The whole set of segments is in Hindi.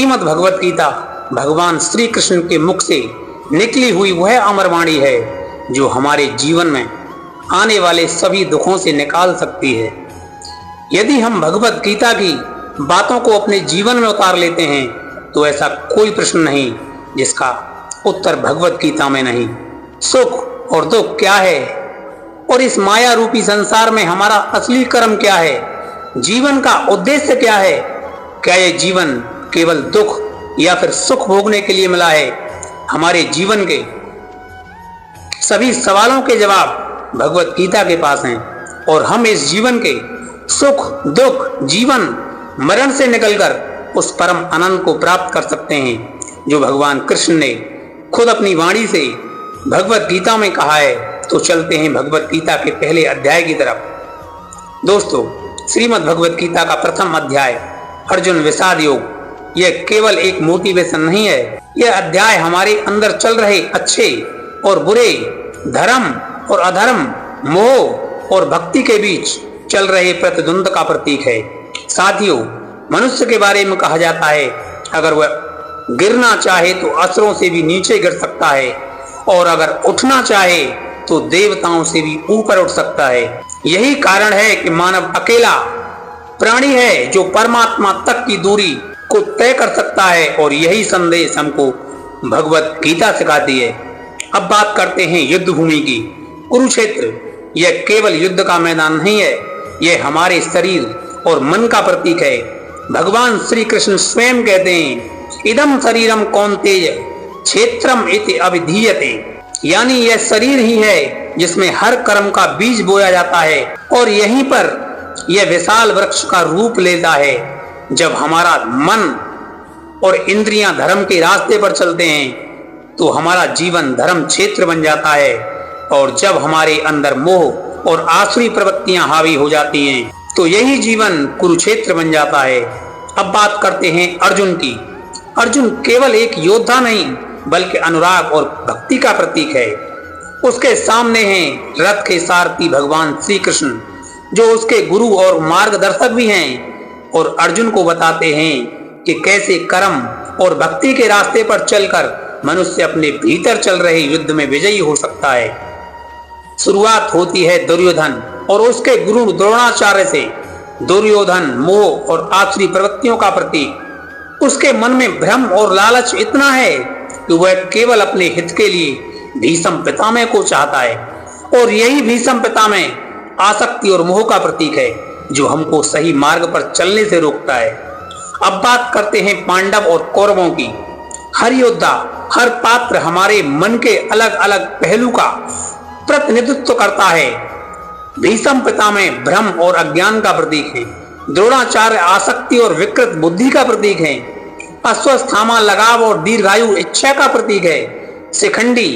श्रीमद् भगवत गीता भगवान श्री कृष्ण के मुख से निकली हुई वह अमर वाणी है जो हमारे जीवन में आने वाले सभी दुखों से निकाल सकती है। यदि हम भगवत गीता की बातों को अपने जीवन में उतार लेते हैं तो ऐसा कोई प्रश्न नहीं जिसका उत्तर भगवत गीता में नहीं। सुख और दुख क्या है और इस माया रूपी संसार में हमारा असली कर्म क्या है, जीवन का उद्देश्य क्या है, क्या यह जीवन केवल दुख या फिर सुख भोगने के लिए मिला है। हमारे जीवन के सभी सवालों के जवाब भगवत गीता के पास हैं और हम इस जीवन के सुख दुख जीवन मरण से निकलकर उस परम आनंद को प्राप्त कर सकते हैं जो भगवान कृष्ण ने खुद अपनी वाणी से भगवत गीता में कहा है। तो चलते हैं भगवत गीता के पहले अध्याय की तरफ। दोस्तों, श्रीमद् भगवत गीता का प्रथम अध्याय अर्जुन विषाद योग, यह केवल एक मोटिवेशन नहीं है। यह अध्याय हमारे अंदर चल रहे अच्छे और बुरे, धर्म और अधर्म, मोह और भक्ति के बीच चल रहे प्रतिद्वंद का प्रतीक है। साथियों, मनुष्य के बारे में कहा जाता है अगर वह गिरना चाहे तो असुरों से भी नीचे गिर सकता है और अगर उठना चाहे तो देवताओं से भी ऊपर उठ सकता है। यही कारण है कि मानव अकेला प्राणी है जो परमात्मा तक की दूरी को तय कर सकता है और यही संदेश हमको भगवत गीता सिखाती है। अब बात करते हैं युद्ध भूमि की। कुरुक्षेत्र यह केवल युद्ध का मैदान नहीं है, यह हमारे शरीर और मन का प्रतीक है। भगवान श्री कृष्ण स्वयं कहते हैं, इदम शरीरम कौन्तेय क्षेत्रम इति अभिधीयते, यानी यह शरीर ही है जिसमें हर कर्म का बीज बोया जाता है और यहीं पर यह विशाल वृक्ष का रूप लेता है। जब हमारा मन और इंद्रियां धर्म के रास्ते पर चलते हैं तो हमारा जीवन धर्म क्षेत्र बन जाता है और जब हमारे अंदर मोह और आसुरी प्रवृत्तियां हावी हो जाती हैं तो यही जीवन कुरुक्षेत्र बन जाता है। अब बात करते हैं अर्जुन की। अर्जुन केवल एक योद्धा नहीं बल्कि अनुराग और भक्ति का प्रतीक है। उसके सामने हैं रथ के सारथी भगवान श्री कृष्ण जो उसके गुरु और मार्गदर्शक भी हैं और अर्जुन को बताते हैं कि कैसे कर्म और भक्ति के रास्ते पर चलकर मनुष्य अपने भीतर चल रहे युद्ध में विजयी हो सकता है। शुरुआत होती है दुर्योधन और उसके गुरु द्रोणाचार्य से। दुर्योधन मोह और आसुरी प्रवृत्तियों का प्रतीक। उसके मन में भ्रम और लालच इतना है कि वह केवल अपने हित के लिए भीष्म पितामह को चाहता है और यही भीष्म पितामह आसक्ति और मोह का प्रतीक है जो हमको सही मार्ग पर चलने से रोकता है। अब बात करते हैं पांडव और कौरवों की। हर योद्धा, हर पात्र हमारे मन के अलग अलग पहलू का प्रतिनिधित्व करता है। भीष्म पितामह भ्रम और अज्ञान का प्रतीक है। द्रोणाचार्य आसक्ति और विकृत बुद्धि का प्रतीक है। अश्वत्थामा लगाव और दीर्घायु इच्छा का प्रतीक है। शिखंडी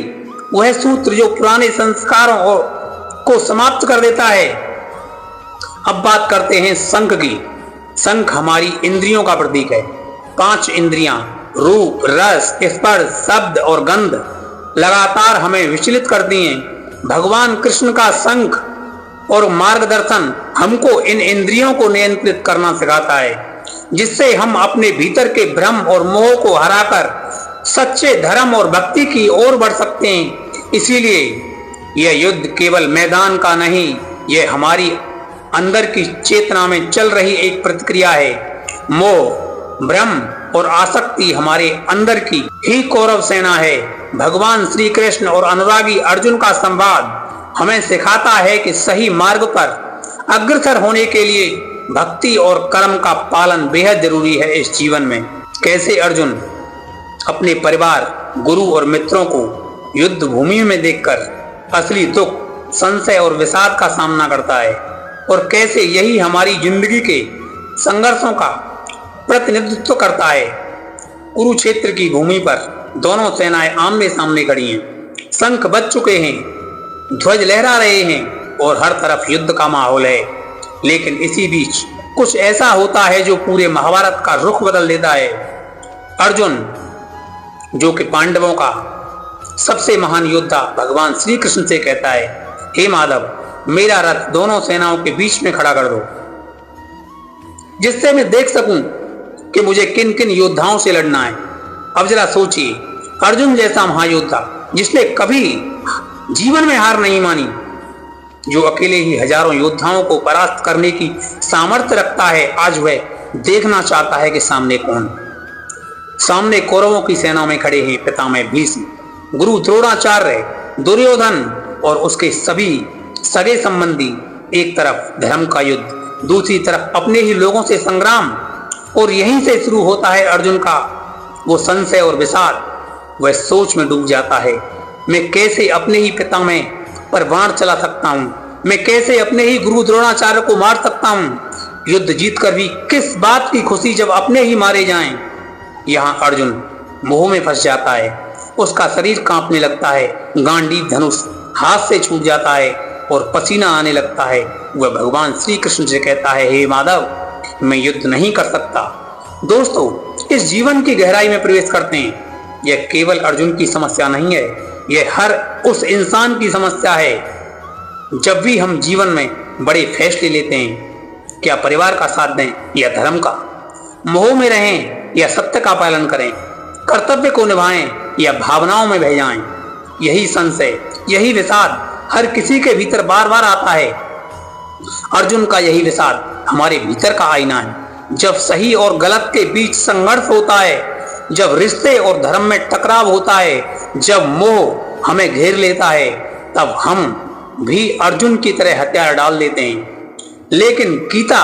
वह सूत्र जो पुराने संस्कारों को समाप्त कर देता है। अब बात करते हैं शंख की। शंख हमारी इंद्रियों का प्रतीक है। 5 इंद्रियां रूप, रस, स्पर्श, शब्द और गंध लगातार हमें विचलित करती हैं। भगवान कृष्ण का शंख और मार्गदर्शन हमको इन इंद्रियों को नियंत्रित करना सिखाता है जिससे हम अपने भीतर के भ्रम और मोह को हराकर सच्चे धर्म और भक्ति की ओर बढ़ सकते हैं। इसीलिए यह युद्ध केवल मैदान का नहीं, यह हमारी अंदर की चेतना में चल रही एक प्रतिक्रिया है। मोह, भ्रम और आसक्ति हमारे अंदर की ही कौरव सेना है। भगवान श्री कृष्ण और अनुरागी अर्जुन का संवाद हमें सिखाता है कि सही मार्ग पर अग्रसर होने के लिए भक्ति और कर्म का पालन बेहद जरूरी है इस जीवन में। कैसे अर्जुन अपने परिवार, गुरु और मित्रों को युद्ध भूमि में देखकर असली दुख, संशय और विषाद का सामना करता है और कैसे यही हमारी जिंदगी के संघर्षों का प्रतिनिधित्व करता है। कुरुक्षेत्र की भूमि पर दोनों सेनाएं आमने सामने खड़ी हैं। शंख बज चुके हैं, ध्वज लहरा रहे हैं और हर तरफ युद्ध का माहौल है। लेकिन इसी बीच कुछ ऐसा होता है जो पूरे महाभारत का रुख बदल देता है। अर्जुन जो कि पांडवों का सबसे महान योद्धा भगवान श्री कृष्ण से कहता है, हे माधव, मेरा रथ दोनों सेनाओं के बीच में खड़ा कर दो जिससे मैं देख सकूं कि मुझे किन किन योद्धाओं से लड़ना है। अब जरा सोचिए, अर्जुन जैसा महायोद्धा जिसने कभी जीवन में हार नहीं मानी, जो अकेले ही हजारों योद्धाओं को परास्त करने की सामर्थ्य रखता है, आज वह देखना चाहता है कि सामने कौन। सामने कौरवों की सेना में खड़े हैं पितामह भीष्म, गुरु द्रोणाचार्य, दुर्योधन और उसके सभी सगे संबंधी। एक तरफ धर्म का युद्ध, दूसरी तरफ अपने ही लोगों से संग्राम। और यहीं से शुरू होता है अर्जुन का वो संशय और विषाद। वह सोच में डूब जाता है, मैं कैसे अपने ही पितामह पर बाण चला सकता हूँ, मैं कैसे अपने ही गुरु द्रोणाचार्य को मार सकता हूँ, युद्ध जीतकर भी किस बात की खुशी जब अपने ही मारे जाएं। यहाँ अर्जुन मोह में फंस जाता है, उसका शरीर कांपने लगता है, गांडीव धनुष हाथ से छूट जाता है और पसीना आने लगता है। वह भगवान श्री कृष्ण से कहता है, हे माधव, मैं युद्ध नहीं कर सकता। दोस्तों, इस जीवन की गहराई में प्रवेश करते हैं। यह केवल अर्जुन की समस्या नहीं है, यह हर उस इंसान की समस्या है। जब भी हम जीवन में बड़े फैसले लेते हैं, क्या परिवार का साथ दें या धर्म का, मोह में रहें या सत्य का पालन करें, कर्तव्य को निभाएं या भावनाओं में बह जाएं, यही संशय, यही विषाद हर किसी के भीतर बार बार आता है। अर्जुन का यही विषाद हमारे भीतर का आईना है। जब सही और गलत के बीच संघर्ष होता है, जब रिश्ते और धर्म में टकराव होता है, जब मोह हमें घेर लेता है, तब हम भी अर्जुन की तरह हथियार डाल देते हैं। लेकिन गीता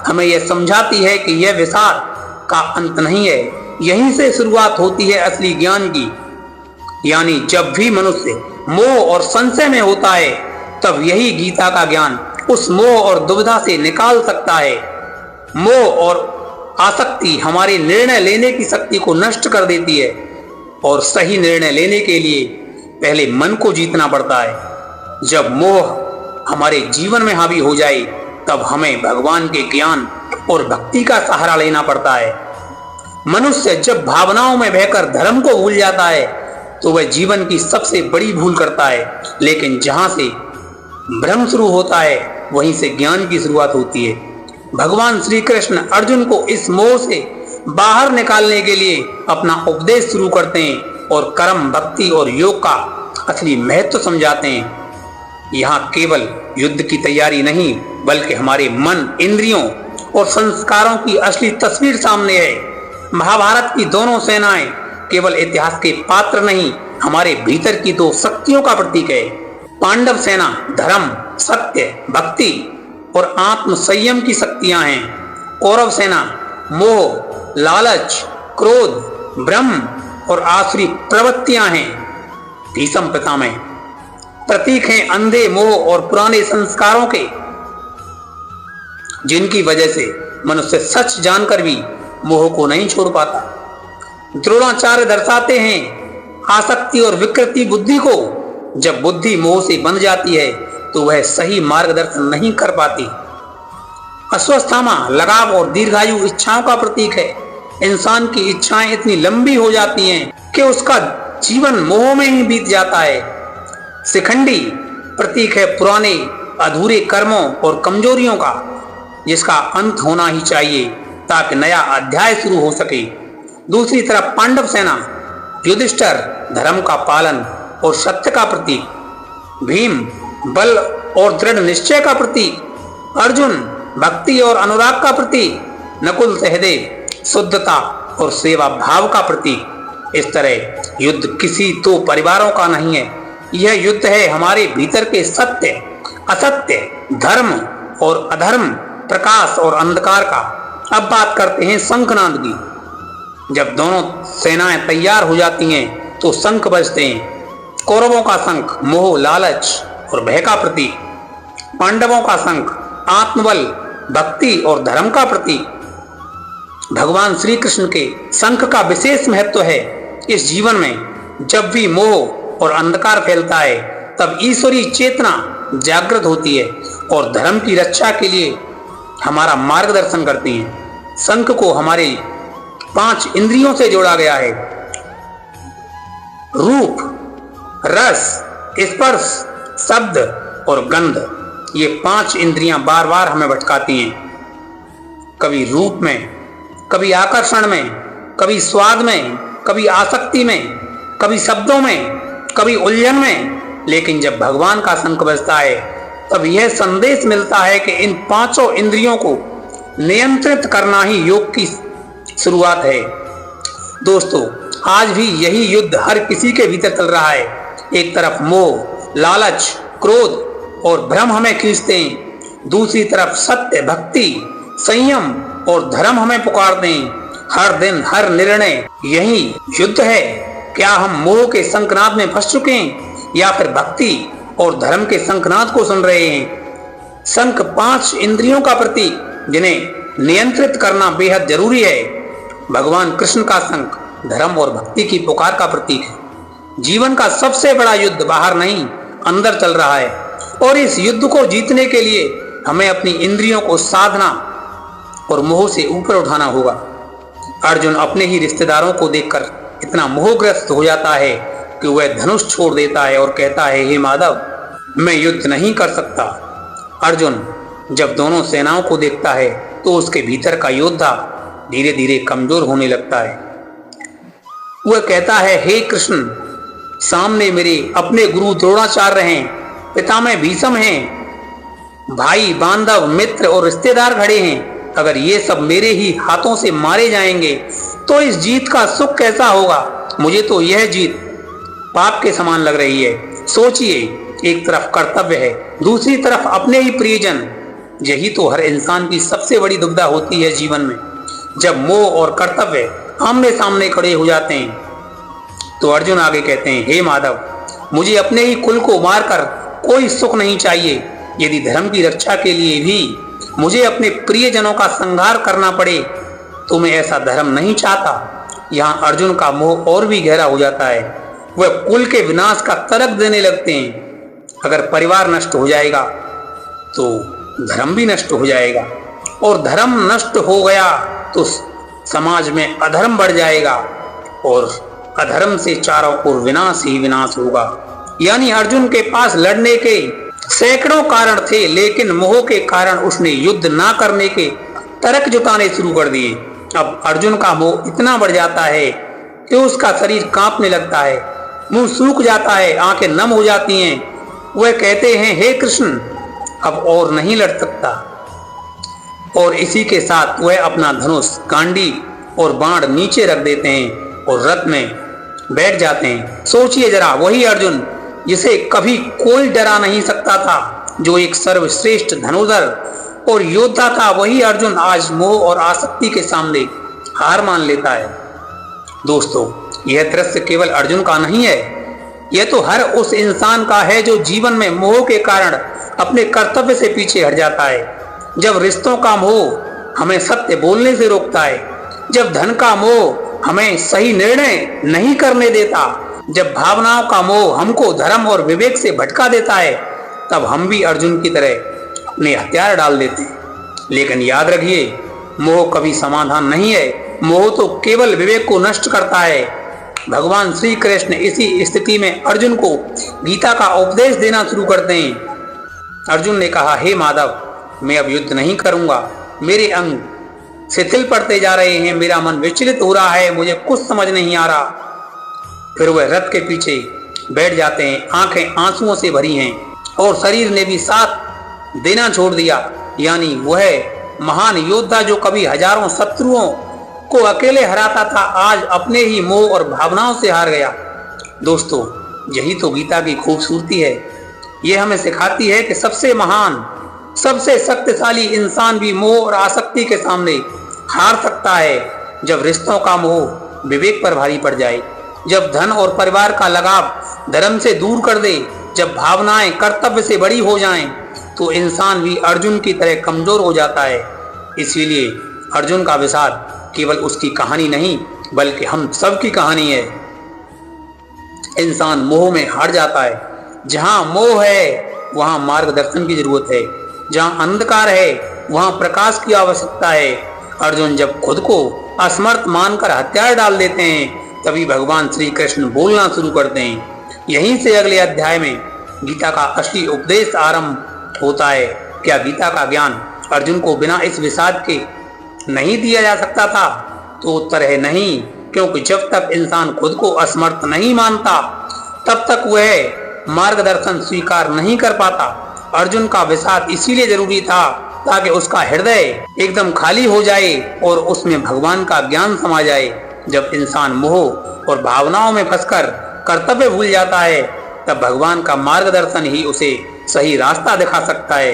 हमें यह समझाती है कि यह विषाद का अंत नहीं है, यहीं से शुरुआत होती है असली ज्ञान की। यानी जब भी मनुष्य मोह और संशय में होता है, तब यही गीता का ज्ञान उस मोह और दुविधा से निकाल सकता है। मोह और आसक्ति हमारे निर्णय लेने की शक्ति को नष्ट कर देती है, और सही निर्णय लेने के लिए पहले मन को जीतना पड़ता है। जब मोह हमारे जीवन में हावी हो जाए, तब हमें भगवान के ज्ञान और भक्ति का सहारा लेना पड़ता है। मनुष्य जब भावनाओं में बहकर धर्म को भूल जाता है, तो वह जीवन की सबसे बड़ी भूल करता है। लेकिन जहां से भ्रम शुरू होता है, वहीं से ज्ञान की शुरुआत होती है। भगवान श्री कृष्ण अर्जुन को इस मोह से बाहर निकालने के लिए अपना उपदेश शुरू करते हैं और कर्म, भक्ति और योग का असली महत्व समझाते हैं। यहाँ केवल युद्ध की तैयारी नहीं, बल्कि हमारे मन, इंद्रियों और संस्कारों की असली तस्वीर सामने है। महाभारत की दोनों सेनाएं केवल इतिहास के पात्र नहीं, हमारे भीतर की दो शक्तियों का प्रतीक है। पांडव सेना धर्म, सत्य, भक्ति और आत्म संयम की शक्तियां हैं। कौरव सेना मोह, लालच, क्रोध, ब्रह्म और आसुरी प्रवृत्तियां हैं। भीष्म पितामह प्रतीक हैं अंधे मोह और पुराने संस्कारों के, जिनकी वजह से मनुष्य सच जानकर भी मोह को नहीं छोड़ पाता। द्रोणाचार्य दर्शाते हैं आसक्ति और विकृति बुद्धि को। जब बुद्धि मोह से बंध जाती है, तो वह सही मार्गदर्शन नहीं कर पाती। अश्वत्थामा लगाव और दीर्घायु इच्छाओं का प्रतीक है। इंसान की इच्छाएं इतनी लंबी हो जाती हैं कि उसका जीवन मोह में ही बीत जाता है। शिखंडी प्रतीक है पुराने अधूरे कर्मों और कमजोरियों का, जिसका अंत होना ही चाहिए ताकि नया अध्याय शुरू हो सके। दूसरी तरफ पांडव सेना युधिष्ठिर धर्म का पालन और सत्य का प्रतीक, भीम बल और दृढ़ निश्चय का प्रतीक, अर्जुन भक्ति और अनुराग का प्रतीक, नकुल सहदेव शुद्धता और सेवा भाव का प्रतीक। इस तरह युद्ध किसी दो परिवारों का नहीं है, यह युद्ध है हमारे भीतर के सत्य, असत्य, धर्म और अधर्म, प्रकाश और अंधकार का। अब बात करते हैं शंखनाद की। जब दोनों सेनाएं तैयार हो जाती हैं, तो शंख बजते हैं। कौरवों का शंख मोह, लालच और भय का प्रतीक, पांडवों का शंख आत्मबल, भक्ति और धर्म का प्रतीक। भगवान श्री कृष्ण के शंख का विशेष महत्व है। इस जीवन में जब भी मोह और अंधकार फैलता है, तब ईश्वरीय चेतना जागृत होती है और धर्म की रक्षा के लिए हमारा मार्गदर्शन करती है। शंख को हमारे 5 इंद्रियों से जोड़ा गया है। रूप, रस, स्पर्श, शब्द और गंध, ये 5 इंद्रियां बार बार हमें भटकाती हैं। कभी रूप में कभी आकर्षण में, कभी स्वाद में, कभी आसक्ति में, कभी शब्दों में, कभी उलझन में। लेकिन जब भगवान का शंख बजता है तब यह संदेश मिलता है कि इन पांचों इंद्रियों को नियंत्रित करना ही योग की शुरुआत है। दोस्तों, आज भी यही युद्ध हर किसी के भीतर चल रहा है। एक तरफ मोह, लालच, क्रोध और भ्रम हमें खींचते हैं, दूसरी तरफ सत्य, भक्ति, संयम और धर्म हमें पुकारते हैं। हर दिन, हर निर्णय यही युद्ध है। क्या हम मोह के शंखनाद में फंस चुके हैं या फिर भक्ति और धर्म के शंखनाद को सुन रहे हैं? शंख 5 इंद्रियों का प्रतीक, जिन्हें नियंत्रित करना बेहद जरूरी है। भगवान कृष्ण का शंख धर्म और भक्ति की पुकार का प्रतीक है। जीवन का सबसे बड़ा युद्ध बाहर नहीं, अंदर चल रहा है, और इस युद्ध को जीतने के लिए हमें अपनी इंद्रियों को साधना और मोह से ऊपर उठाना होगा। अर्जुन अपने ही रिश्तेदारों को देखकर इतना मोहग्रस्त हो जाता है कि वह धनुष छोड़ देता है और कहता है, हे माधव, मैं युद्ध नहीं कर सकता। अर्जुन जब दोनों सेनाओं को देखता है तो उसके भीतर का योद्धा धीरे धीरे कमजोर होने लगता है। वह कहता है, हे कृष्ण, सामने मेरे अपने गुरु द्रोणाचार्य हैं, पितामह भीष्म हैं, भाई बांधव, मित्र और रिश्तेदार खड़े हैं। अगर ये सब मेरे ही हाथों से मारे जाएंगे तो इस जीत का सुख कैसा होगा? मुझे तो यह जीत पाप के समान लग रही है। सोचिए, एक तरफ कर्तव्य है, दूसरी तरफ अपने ही प्रियजन। यही तो हर इंसान की सबसे बड़ी दुविधा होती है जीवन में। जब मोह और कर्तव्य आमने सामने खड़े हो जाते हैं तो अर्जुन आगे कहते हैं, हे माधव, मुझे अपने ही कुल को मारकर कोई सुख नहीं चाहिए। यदि धर्म की रक्षा के लिए भी मुझे अपने प्रियजनों का संहार करना पड़े तो मैं ऐसा धर्म नहीं चाहता। यहाँ अर्जुन का मोह और भी गहरा हो जाता है। वह कुल के विनाश का तर्क देने लगते हैं। अगर परिवार नष्ट हो जाएगा तो धर्म भी नष्ट हो जाएगा, और धर्म नष्ट हो गया तो समाज में अधर्म बढ़ जाएगा, और अधर्म से चारों ओर विनाश ही विनाश होगा। यानी अर्जुन के पास लड़ने के सैकड़ों कारण थे, लेकिन मोह के कारण उसने युद्ध ना करने के तर्क जुटाने शुरू कर दिए। अब अर्जुन का मोह इतना बढ़ जाता है कि उसका शरीर कांपने लगता है, मुंह सूख जाता है, आंखें नम हो जाती हैं। वह कहते हैं, हे कृष्ण, अब और नहीं लड़ सकता। और इसी के साथ वह अपना धनुष, कांडी और बाण नीचे रख देते हैं और रथ में बैठ जाते हैं। सोचिए जरा, वही अर्जुन जिसे कभी कोई डरा नहीं सकता था, जो एक सर्वश्रेष्ठ धनुर्धर और योद्धा था, वही अर्जुन आज मोह और आसक्ति के सामने हार मान लेता है। दोस्तों, यह दृश्य केवल अर्जुन का नहीं है, यह तो हर उस इंसान का है जो जीवन में मोह के कारण अपने कर्तव्य से पीछे हट जाता है। जब रिश्तों का मोह हमें सत्य बोलने से रोकता है, जब धन का मोह हमें सही निर्णय नहीं करने देता, जब भावनाओं का मोह हमको धर्म और विवेक से भटका देता है, तब हम भी अर्जुन की तरह अपने हथियार डाल देते हैं। लेकिन याद रखिए, मोह कभी समाधान नहीं है। मोह तो केवल विवेक को नष्ट करता है। भगवान श्री कृष्ण इसी स्थिति में अर्जुन को गीता का उपदेश देना शुरू करते हैं। अर्जुन ने कहा, हे माधव, मैं अब युद्ध नहीं करूंगा। मेरे अंग शिथिल पड़ते जा रहे हैं, मेरा मन विचलित हो रहा है, मुझे कुछ समझ नहीं आ रहा। फिर वह रथ के पीछे बैठ जाते हैं। आंखें आंसुओं से भरी हैं और शरीर ने भी साथ देना छोड़ दिया। यानी वह महान योद्धा जो कभी हजारों शत्रुओं को अकेले हराता था, आज अपने ही मोह और भावनाओं से हार गया। दोस्तों, यही तो गीता की खूबसूरती है। यह हमें सिखाती है कि सबसे महान, सबसे शक्तिशाली इंसान भी मोह और आसक्ति के सामने हार सकता है। जब रिश्तों का मोह विवेक पर भारी पड़ जाए, जब धन और परिवार का लगाव धर्म से दूर कर दे, जब भावनाएं कर्तव्य से बड़ी हो जाएं, तो इंसान भी अर्जुन की तरह कमजोर हो जाता है। इसीलिए अर्जुन का विषाद केवल उसकी कहानी नहीं, बल्कि हम सब की कहानी है। इंसान मोह में हार जाता है। जहां मोह है वहां मार्गदर्शन की जरूरत है, जहां अंधकार है वहां प्रकाश की आवश्यकता है। अर्जुन जब खुद को असमर्थ मानकर हथियार डाल देते हैं, तभी भगवान श्री कृष्ण बोलना शुरू करते हैं। यहीं से अगले अध्याय में गीता का असली उपदेश आरंभ होता है। क्या गीता का ज्ञान अर्जुन को बिना इस विषाद के नहीं दिया जा सकता था? तो उत्तर है नहीं, क्योंकि जब तक इंसान खुद को असमर्थ नहीं मानता तब तक वह मार्गदर्शन स्वीकार नहीं कर पाता। अर्जुन का विषाद इसीलिए जरूरी था ताकि उसका हृदय एकदम खाली हो जाए और उसमें भगवान का ज्ञान समा जाए। जब इंसान मोह और भावनाओं में फंसकर कर्तव्य भूल जाता है तब भगवान का मार्गदर्शन ही उसे सही रास्ता दिखा सकता है।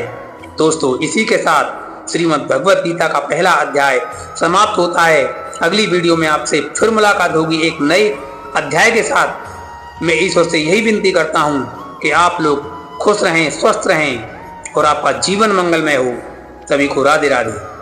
दोस्तों, इसी के साथ श्रीमद् भगवत गीता का पहला अध्याय समाप्त होता है। अगली वीडियो में आपसे फिर मुलाकात होगी एक नए अध्याय के साथ। मैं ईश्वर से यही विनती करता हूँ कि आप लोग खुश रहें, स्वस्थ रहें और आपका जीवन मंगलमय हो। सभी को राधे राधे।